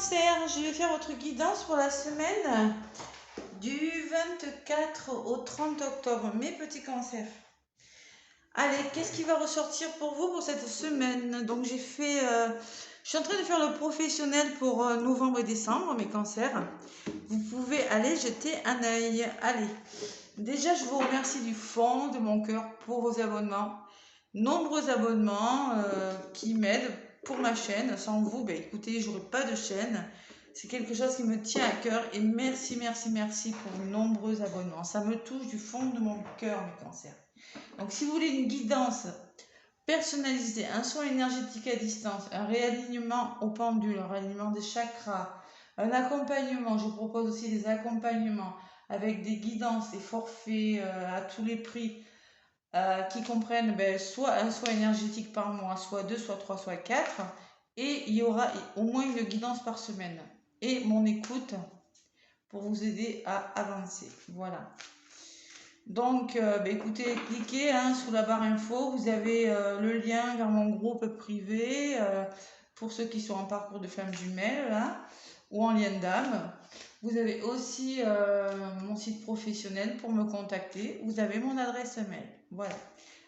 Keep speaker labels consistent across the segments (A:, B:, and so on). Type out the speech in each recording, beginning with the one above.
A: Cancer, je vais faire votre guidance pour la semaine du 24 au 30 octobre. Mes petits cancers. Allez, qu'est-ce qui va ressortir pour vous pour cette semaine? Donc je suis en train de faire le professionnel pour novembre et décembre, mes cancers. Vous pouvez aller jeter un œil. Allez, déjà je vous remercie du fond de mon cœur pour vos abonnements. Nombreux abonnements qui m'aident pour ma chaîne. Sans vous, ben écoutez, j'aurais pas de chaîne. C'est quelque chose qui me tient à cœur et merci, merci, merci pour vos nombreux abonnements. Ça me touche du fond de mon cœur, mes cancers. Donc si vous voulez une guidance personnalisée, un soin énergétique à distance, un réalignement au pendule, un réalignement des chakras, un accompagnement, je propose aussi des accompagnements avec des guidances, des forfaits à tous les prix, qui comprennent soit un soin énergétique par mois, soit 2, soit 3, soit 4. Et il y aura au moins une guidance par semaine. Et mon écoute pour vous aider à avancer. Voilà. Donc, écoutez, cliquez sous la barre info. Vous avez le lien vers mon groupe privé pour ceux qui sont en parcours de femme jumelle là, ou en lien d'âme. Vous avez aussi mon site professionnel pour me contacter. Vous avez mon adresse mail. Voilà.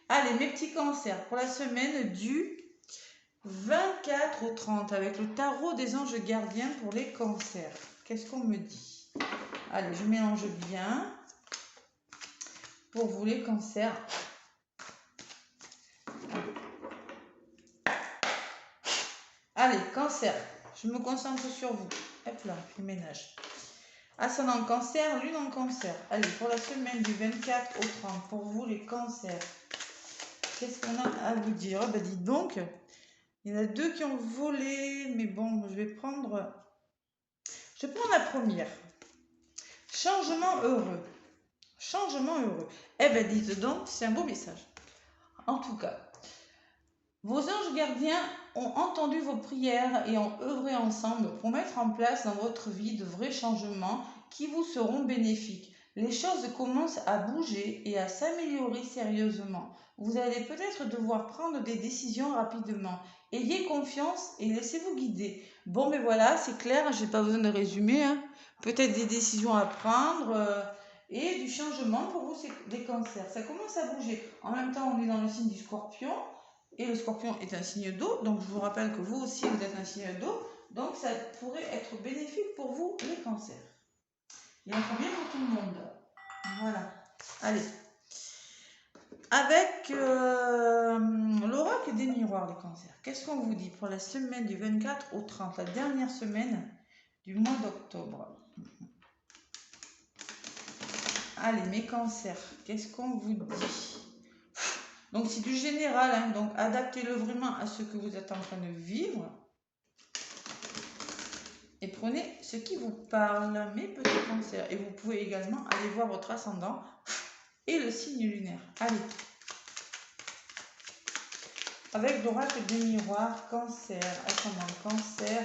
A: Allez, mes petits cancers, pour la semaine du 24 au 30, avec le tarot des anges gardiens pour les cancers. Qu'est-ce qu'on me dit? Allez, je mélange bien. Pour vous, les cancers. Allez, cancer. Je me concentre sur vous. Hop là, je ménage. Ascendant cancer, lune en cancer. Allez, pour la semaine du 24 au 30, pour vous les cancers, qu'est-ce qu'on a à vous dire? Oh, dites donc, il y en a deux qui ont volé, mais bon, je vais prendre la première. Changement heureux. Changement heureux. Eh bien, dites donc, c'est un beau message. En tout cas, vos anges gardiens ont entendu vos prières et ont œuvré ensemble pour mettre en place dans votre vie de vrais changements qui vous seront bénéfiques. Les choses commencent à bouger et à s'améliorer sérieusement. Vous allez peut-être devoir prendre des décisions rapidement. Ayez confiance et laissez-vous guider. Bon, mais voilà, c'est clair, je n'ai pas besoin de résumer. Peut-être des décisions à prendre et du changement pour vous, c'est des cancers. Ça commence à bouger. En même temps, on est dans le signe du scorpion. Et le scorpion est un signe d'eau, donc je vous rappelle que vous aussi vous êtes un signe d'eau, donc ça pourrait être bénéfique pour vous les cancers. Il en faut bien pour tout le monde. Voilà. Allez. Avec l'oracle des miroirs, les cancers, qu'est-ce qu'on vous dit pour la semaine du 24 au 30, la dernière semaine du mois d'octobre? Allez, mes cancers, qu'est-ce qu'on vous dit? Donc c'est du général, donc adaptez-le vraiment à ce que vous êtes en train de vivre. Et prenez ce qui vous parle, mes petits cancers. Et vous pouvez également aller voir votre ascendant et le signe lunaire. Allez. Avec l'oracle des miroirs, cancer, ascendant cancer,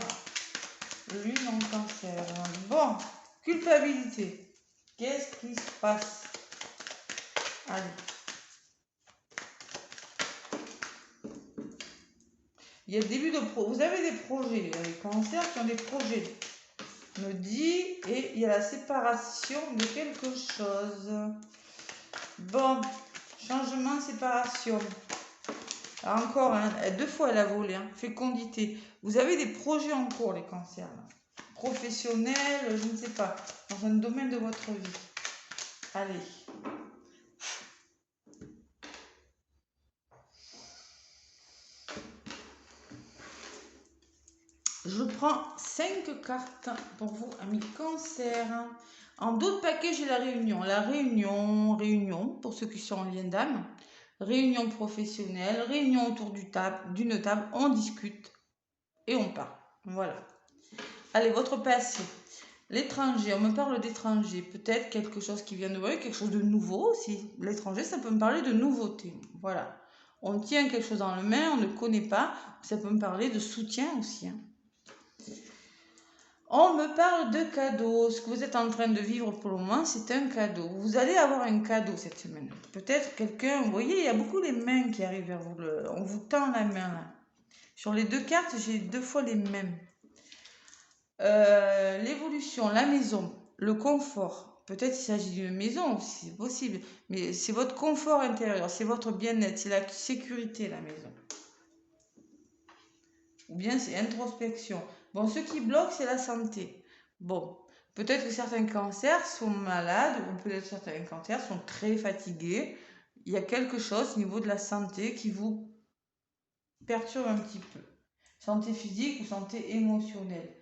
A: lune en cancer. Bon, culpabilité. Qu'est-ce qui se passe? Allez. Il y a le début de vous avez des projets, les cancers qui ont des projets, me dit, et il y a la séparation de quelque chose. Bon, changement, séparation. Alors encore, deux fois elle a volé, fécondité. Vous avez des projets en cours, les cancers, là. Professionnels, je ne sais pas, dans un domaine de votre vie. Allez. Je prends 5 cartes pour vous, amis cancer. En d'autres paquets, j'ai la réunion. La réunion, pour ceux qui sont en lien d'âme. Réunion professionnelle, réunion autour d'une table, on discute et on parle. Voilà. Allez, votre passé. L'étranger, on me parle d'étranger. Peut-être quelque chose qui vient de vous, quelque chose de nouveau aussi. L'étranger, ça peut me parler de nouveauté. Voilà. On tient quelque chose dans la main, on ne connaît pas. Ça peut me parler de soutien aussi. On me parle de cadeaux. Ce que vous êtes en train de vivre pour le moment, c'est un cadeau. Vous allez avoir un cadeau cette semaine. Peut-être quelqu'un, vous voyez, il y a beaucoup les mains qui arrivent vers vous. On vous tend la main là. Sur les deux cartes, j'ai 2 fois les mêmes. L'évolution, la maison, le confort. Peut-être qu'il s'agit d'une maison, c'est possible, mais c'est votre confort intérieur, c'est votre bien-être, c'est la sécurité, la maison. Ou bien c'est introspection. Bon, ce qui bloque, c'est la santé. Bon, peut-être que certains cancers sont malades, ou peut-être certains cancers sont très fatigués. Il y a quelque chose au niveau de la santé qui vous perturbe un petit peu. Santé physique ou santé émotionnelle.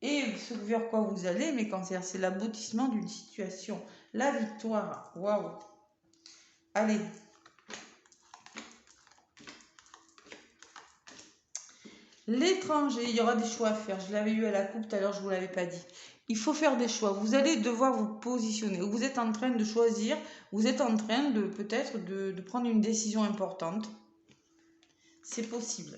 A: Et ce vers quoi vous allez, mes cancers, c'est l'aboutissement d'une situation. La victoire. Waouh. Allez. L'étranger, il y aura des choix à faire. Je l'avais eu à la coupe tout à l'heure, je ne vous l'avais pas dit. Il faut faire des choix. Vous allez devoir vous positionner. Vous êtes en train de choisir. Vous êtes en train de peut-être de prendre une décision importante. C'est possible.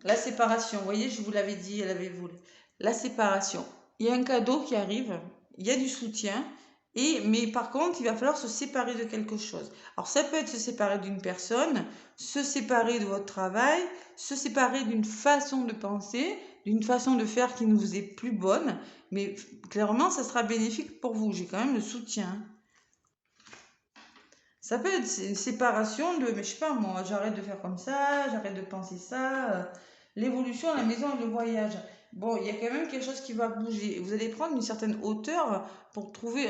A: La séparation, vous voyez, je vous l'avais dit, elle avait voulu. La séparation. Il y a un cadeau qui arrive, il y a du soutien, mais par contre, il va falloir se séparer de quelque chose. Alors, ça peut être se séparer d'une personne, se séparer de votre travail, se séparer d'une façon de penser, d'une façon de faire qui ne vous est plus bonne, mais clairement, ça sera bénéfique pour vous. J'ai quand même le soutien. Ça peut être une séparation de, mais je sais pas moi, j'arrête de faire comme ça, j'arrête de penser ça. L'évolution à la maison et le voyage. Bon, il y a quand même quelque chose qui va bouger. Vous allez prendre une certaine hauteur pour trouver,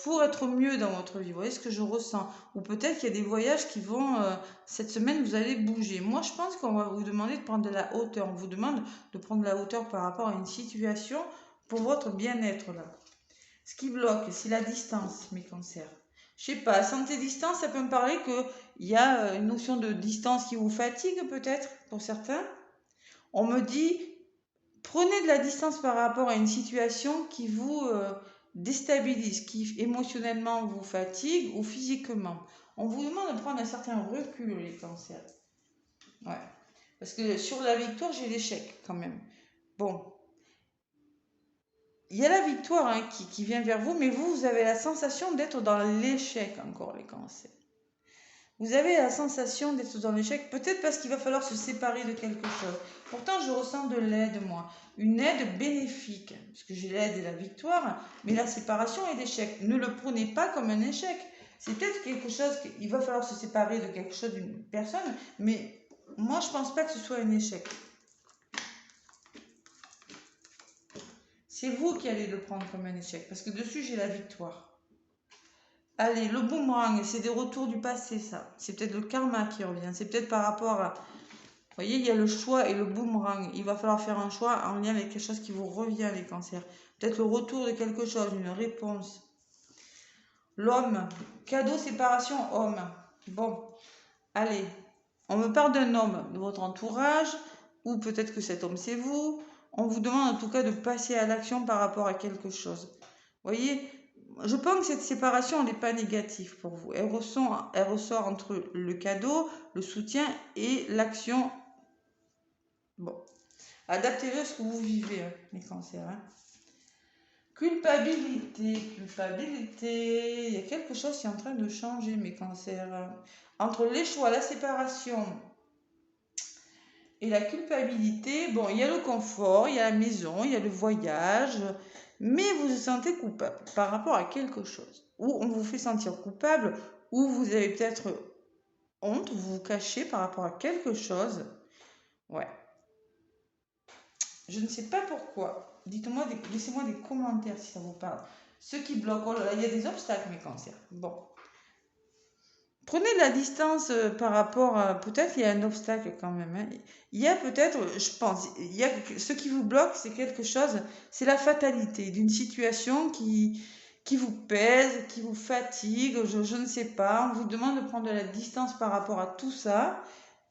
A: pour être mieux dans votre vie. Vous voyez ce que je ressens. Ou peut-être qu'il y a des voyages qui vont, cette semaine, vous allez bouger. Moi, je pense qu'on va vous demander de prendre de la hauteur. On vous demande de prendre de la hauteur par rapport à une situation pour votre bien-être là. Ce qui bloque, c'est la distance, mes cancers. Je sais pas, santé distance, ça peut me parler qu'il y a une notion de distance qui vous fatigue peut-être pour certains. On me dit, prenez de la distance par rapport à une situation qui vous déstabilise, qui émotionnellement vous fatigue ou physiquement. On vous demande de prendre un certain recul, les cancers. Ouais. Parce que sur la victoire, j'ai l'échec quand même. Bon, il y a la victoire hein, qui vient vers vous, mais vous avez la sensation d'être dans l'échec encore, les cancers. Vous avez la sensation d'être dans l'échec, peut-être parce qu'il va falloir se séparer de quelque chose. Pourtant, je ressens de l'aide, moi. Une aide bénéfique, parce que j'ai l'aide et la victoire, mais la séparation est l'échec. Ne le prenez pas comme un échec. C'est peut-être quelque chose qu'il va falloir se séparer de quelque chose, d'une personne, mais moi, je ne pense pas que ce soit un échec. C'est vous qui allez le prendre comme un échec, parce que dessus, j'ai la victoire. Allez, le boomerang, c'est des retours du passé, ça. C'est peut-être le karma qui revient. C'est peut-être par rapport à... Vous voyez, il y a le choix et le boomerang. Il va falloir faire un choix en lien avec quelque chose qui vous revient, les cancers. Peut-être le retour de quelque chose, une réponse. L'homme, cadeau, séparation, homme. Bon, allez, on me parle d'un homme de votre entourage, ou peut-être que cet homme, c'est vous. On vous demande en tout cas de passer à l'action par rapport à quelque chose. Vous voyez, je pense que cette séparation n'est pas négative pour vous. Elle ressort entre le cadeau, le soutien et l'action. Bon, adaptez-le à ce que vous vivez, hein, les cancers. Hein. Culpabilité, culpabilité. Il y a quelque chose qui est en train de changer, mes cancers. Entre les choix, la séparation et la culpabilité, bon, il y a le confort, il y a la maison, il y a le voyage, mais vous vous sentez coupable par rapport à quelque chose. Ou on vous fait sentir coupable, ou vous avez peut-être honte, vous vous cachez par rapport à quelque chose. Ouais. Je ne sais pas pourquoi. Dites-moi, laissez-moi des commentaires si ça vous parle. Ceux qui bloquent, oh là là, il y a des obstacles, mes cancers. Bon. Prenez de la distance par rapport à... Peut-être il y a un obstacle quand même. Hein. Il y a peut-être, je pense, il y a ce qui vous bloque, c'est quelque chose, c'est la fatalité d'une situation qui vous pèse, qui vous fatigue, je ne sais pas. On vous demande de prendre de la distance par rapport à tout ça.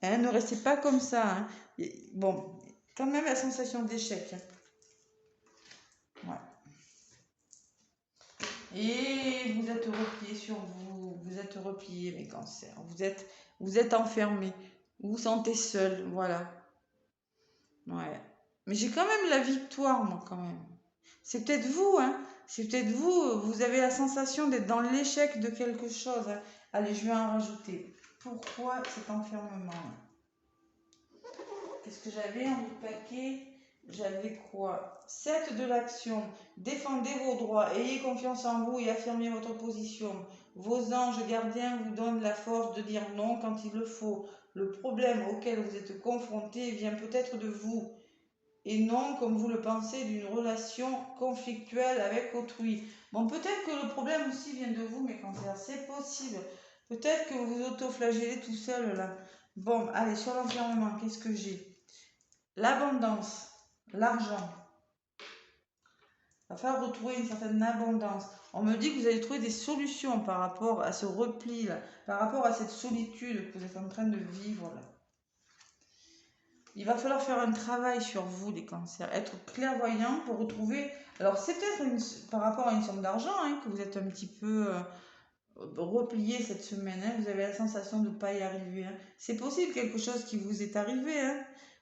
A: Hein. Ne restez pas comme ça. Hein. Bon, quand même la sensation d'échec. Ouais. Et vous êtes replié sur vous, vous êtes replié mes cancers, vous êtes enfermé, vous vous sentez seul, voilà. Ouais. Mais j'ai quand même la victoire, moi, quand même. C'est peut-être vous, hein. C'est peut-être vous, vous avez la sensation d'être dans l'échec de quelque chose. Hein. Allez, je vais en rajouter. Pourquoi cet enfermement? Qu'est-ce que j'avais en paquet? J'avais quoi? 7 de l'action. Défendez vos droits, ayez confiance en vous et affirmez votre position. Vos anges gardiens vous donnent la force de dire non quand il le faut. Le problème auquel vous êtes confronté vient peut-être de vous et non, comme vous le pensez, d'une relation conflictuelle avec autrui. Bon, peut-être que le problème aussi vient de vous, mes cancers, c'est possible. Peut-être que vous vous auto-flagellez tout seul là. Bon, allez, sur l'environnement, qu'est-ce que j'ai? L'abondance, l'argent. Il va falloir retrouver une certaine abondance. On me dit que vous allez trouver des solutions par rapport à ce repli là, par rapport à cette solitude que vous êtes en train de vivre là. Il va falloir faire un travail sur vous, les cancers, être clairvoyant pour retrouver... Alors, c'est peut-être par rapport à une somme d'argent hein, que vous êtes un petit peu replié cette semaine. Hein, vous avez la sensation de ne pas y arriver. Hein. C'est possible quelque chose qui vous est arrivé. Hein.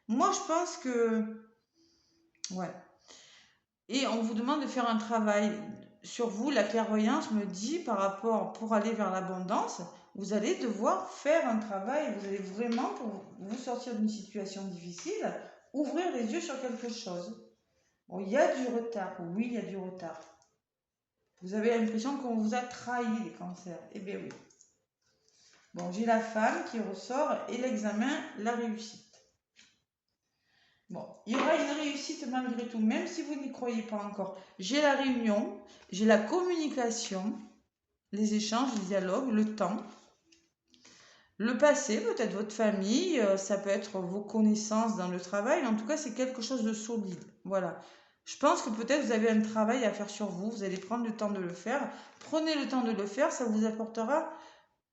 A: Moi, je pense que... Ouais. Et on vous demande de faire un travail sur vous. La clairvoyance me dit, par rapport, pour aller vers l'abondance, vous allez devoir faire un travail, vous allez vraiment, pour vous sortir d'une situation difficile, ouvrir les yeux sur quelque chose. Bon, il y a du retard, oui, il y a du retard. Vous avez l'impression qu'on vous a trahi, les cancers. Eh bien oui. Bon, j'ai la femme qui ressort et l'examen, la réussite. Bon, il y aura une réussite malgré tout, même si vous n'y croyez pas encore. J'ai la réunion, j'ai la communication, les échanges, les dialogues, le temps. Le passé, peut-être votre famille, ça peut être vos connaissances dans le travail, en tout cas, c'est quelque chose de solide. Voilà. Je pense que peut-être vous avez un travail à faire sur vous, vous allez prendre le temps de le faire. Prenez le temps de le faire, ça vous apportera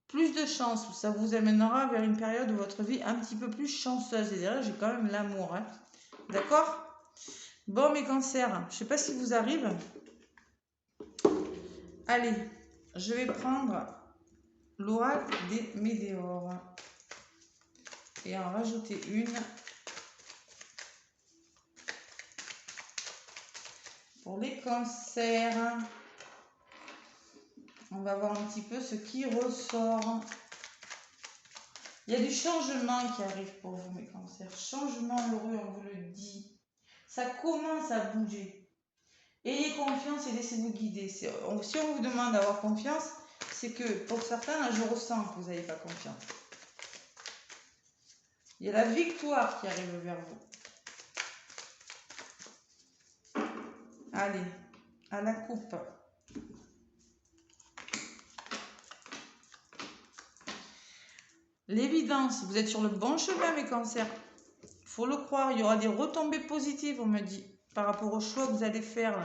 A: plus de chance, ça vous amènera vers une période de votre vie un petit peu plus chanceuse. Et derrière, j'ai quand même l'amour. Hein. D'accord? Bon, mes cancers, je ne sais pas si vous arrive. Allez, je vais prendre l'oracle des météores et en rajouter une pour les cancers. On va voir un petit peu ce qui ressort. Il y a du changement qui arrive pour vous, mes cancers. Changement heureux, on vous le dit. Ça commence à bouger. Ayez confiance et laissez-vous guider. Si on vous demande d'avoir confiance, c'est que pour certains, je ressens que vous n'avez pas confiance. Il y a la victoire qui arrive vers vous. Allez, à la coupe. L'évidence, vous êtes sur le bon chemin, mes cancers. Il faut le croire, il y aura des retombées positives, on me dit, par rapport au choix que vous allez faire.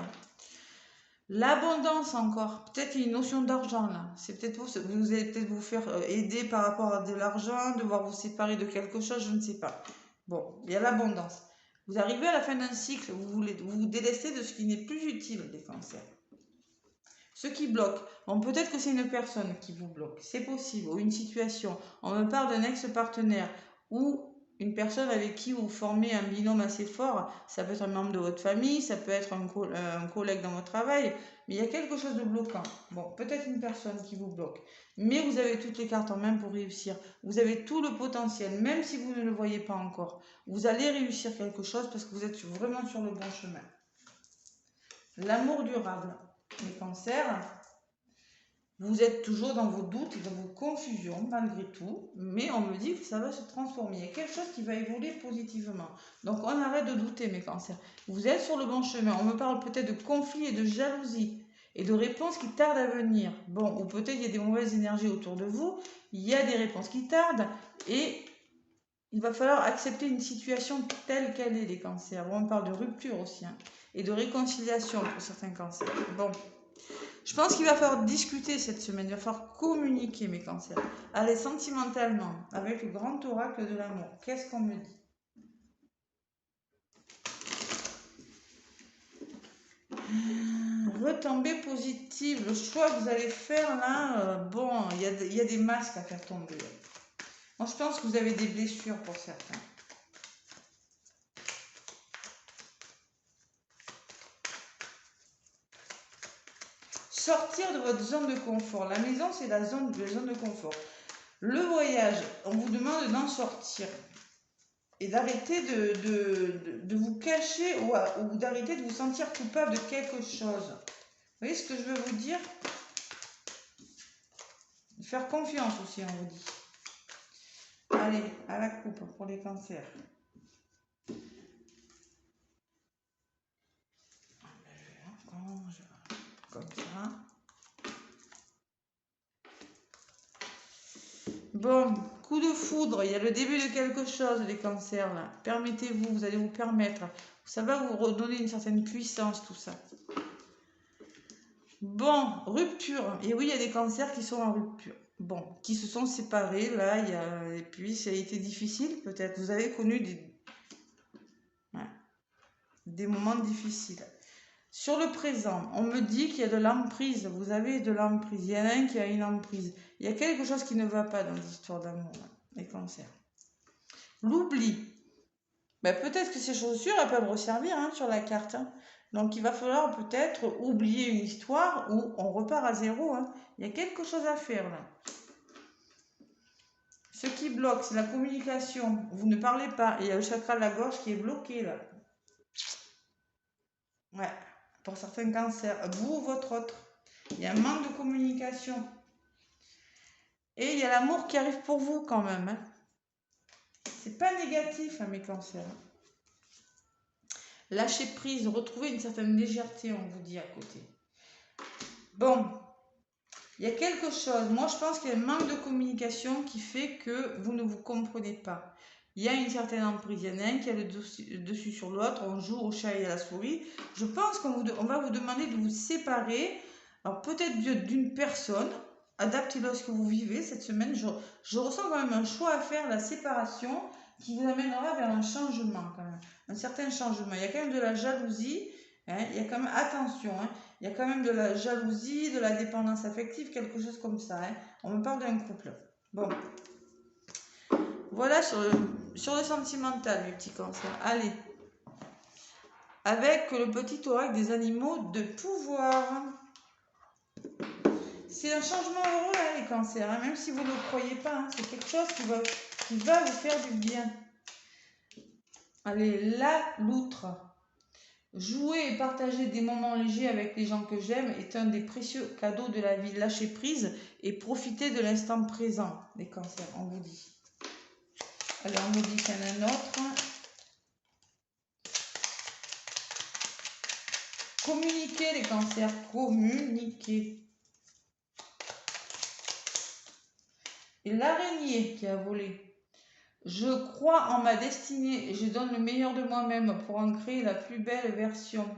A: L'abondance encore, peut-être une notion d'argent là. C'est peut-être vous allez peut-être vous faire aider par rapport à de l'argent, devoir vous séparer de quelque chose, je ne sais pas. Bon, il y a l'abondance. Vous arrivez à la fin d'un cycle, vous vous délestez de ce qui n'est plus utile, les cancers. Ce qui bloque, bon, peut-être que c'est une personne qui vous bloque, c'est possible, ou une situation. On me parle d'un ex-partenaire ou une personne avec qui vous formez un binôme assez fort. Ça peut être un membre de votre famille, ça peut être un collègue dans votre travail, mais il y a quelque chose de bloquant. Bon, peut-être une personne qui vous bloque, mais vous avez toutes les cartes en main pour réussir. Vous avez tout le potentiel, même si vous ne le voyez pas encore. Vous allez réussir quelque chose parce que vous êtes vraiment sur le bon chemin. L'amour durable. Les cancers, vous êtes toujours dans vos doutes et dans vos confusions malgré tout, mais on me dit que ça va se transformer. Il y a quelque chose qui va évoluer positivement. Donc on arrête de douter, mes cancers. Vous êtes sur le bon chemin. On me parle peut-être de conflits et de jalousie et de réponses qui tardent à venir. Bon, ou peut-être il y a des mauvaises énergies autour de vous. Il y a des réponses qui tardent et il va falloir accepter une situation telle qu'elle est, les cancers. On parle de rupture aussi hein, et de réconciliation pour certains cancers. Bon, je pense qu'il va falloir discuter cette semaine. Il va falloir communiquer, mes cancers. Allez, sentimentalement, avec le grand oracle de l'amour. Qu'est-ce qu'on me dit? Retombée positive. Le choix que vous allez faire là, bon, il y a des masques à faire tomber. Moi, je pense que vous avez des blessures pour certains. Sortir de votre zone de confort. La maison, c'est la zone de confort. Le voyage, on vous demande d'en sortir. et d'arrêter de vous cacher ou d'arrêter de vous sentir coupable de quelque chose. Vous voyez ce que je veux vous dire? Faire confiance aussi, on vous dit. Allez, à la coupe pour les cancers. Comme ça. Bon, coup de foudre, il y a le début de quelque chose, les cancers, là. Permettez-vous, vous allez vous permettre. Ça va vous redonner une certaine puissance, tout ça. Bon, rupture. Et oui, il y a des cancers qui sont en rupture. Bon, qui se sont séparés, là, et puis ça a été difficile, peut-être. Vous avez connu des moments difficiles. Sur le présent, on me dit qu'il y a de l'emprise. Vous avez de l'emprise. Il y en a un qui a une emprise. Il y a quelque chose qui ne va pas dans l'histoire d'amour, les cancers. L'oubli. Ben, peut-être que ces chaussures, elles peuvent resservir sur la carte. Donc, il va falloir peut-être oublier une histoire ou on repart à zéro. Il y a quelque chose à faire là. Ce qui bloque, c'est la communication. Vous ne parlez pas. Il y a le chakra de la gorge qui est bloqué là. Ouais. Pour certains cancers, vous ou votre autre. Il y a un manque de communication. Et il y a l'amour qui arrive pour vous quand même. C'est pas négatif, mes cancers. Lâcher prise, retrouver une certaine légèreté, on vous dit à côté. Bon, il y a quelque chose. Moi, je pense qu'il y a un manque de communication qui fait que vous ne vous comprenez pas. Il y a une certaine emprise. Il y en a un qui a le dessus sur l'autre. On joue au chat et à la souris. Je pense qu'on va vous demander de vous séparer. Alors, peut-être d'une personne. Adaptez-le à ce que vous vivez cette semaine. Je ressens quand même un choix à faire, la séparation, qui vous amènera vers un changement quand même. Un certain changement. Il y a quand même de la jalousie. Il y a quand même, attention, il y a quand même de la jalousie, de la dépendance affective, quelque chose comme ça. On me parle d'un couple. Bon. Voilà sur le sentimental, mes petits cancers. Allez. Avec le petit oracle des animaux de pouvoir. C'est un changement heureux, les cancers. Même si vous ne le croyez pas. C'est quelque chose qui va vous faire du bien. Allez, la loutre. Jouer et partager des moments légers avec les gens que j'aime est un des précieux cadeaux de la vie. Lâcher prise et profiter de l'instant présent, les cancers, on vous dit. Alors, on vous dit qu'il y en a un autre. Communiquer, les cancers, communiquer. Et l'araignée qui a volé. Je crois en ma destinée et je donne le meilleur de moi-même pour en créer la plus belle version.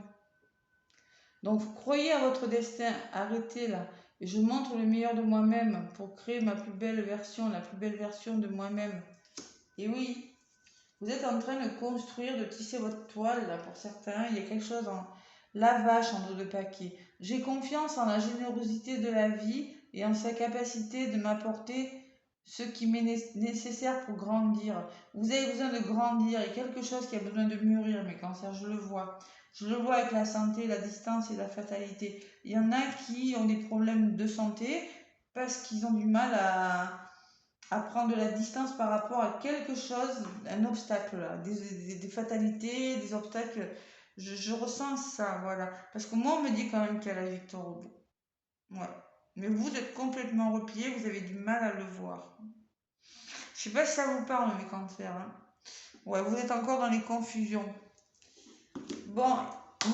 A: Donc, vous croyez à votre destin, arrêtez là. Et je montre le meilleur de moi-même pour créer ma plus belle version, la plus belle version de moi-même. Et oui, vous êtes en train de construire, de tisser votre toile là pour certains. Il y a quelque chose en la vache en dos de paquet. J'ai confiance en la générosité de la vie et en sa capacité de m'apporter ce qui m'est nécessaire pour grandir. Vous avez besoin de grandir. Il y a quelque chose qui a besoin de mûrir, mes cancers, je le vois. Je le vois avec la santé, la distance et la fatalité. Il y en a qui ont des problèmes de santé parce qu'ils ont du mal à prendre de la distance par rapport à quelque chose, un obstacle, là, des fatalités, des obstacles. Je ressens ça, voilà. Parce que moi, on me dit quand même qu'il y a la victoire au bout. Ouais. Mais vous êtes complètement replié, vous avez du mal à le voir. Je sais pas si ça vous parle, mes cancers. Ouais, vous êtes encore dans les confusions. Bon,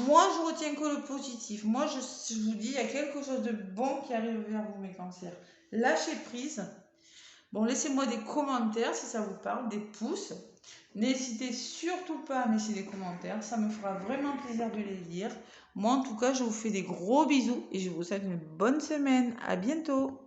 A: moi, je retiens que le positif. Moi, je vous dis, il y a quelque chose de bon qui arrive vers vous, mes cancers. Lâchez prise. Bon, laissez-moi des commentaires si ça vous parle, des pouces. N'hésitez surtout pas à me laisser des commentaires. Ça me fera vraiment plaisir de les lire. Moi, en tout cas, je vous fais des gros bisous et je vous souhaite une bonne semaine. À bientôt.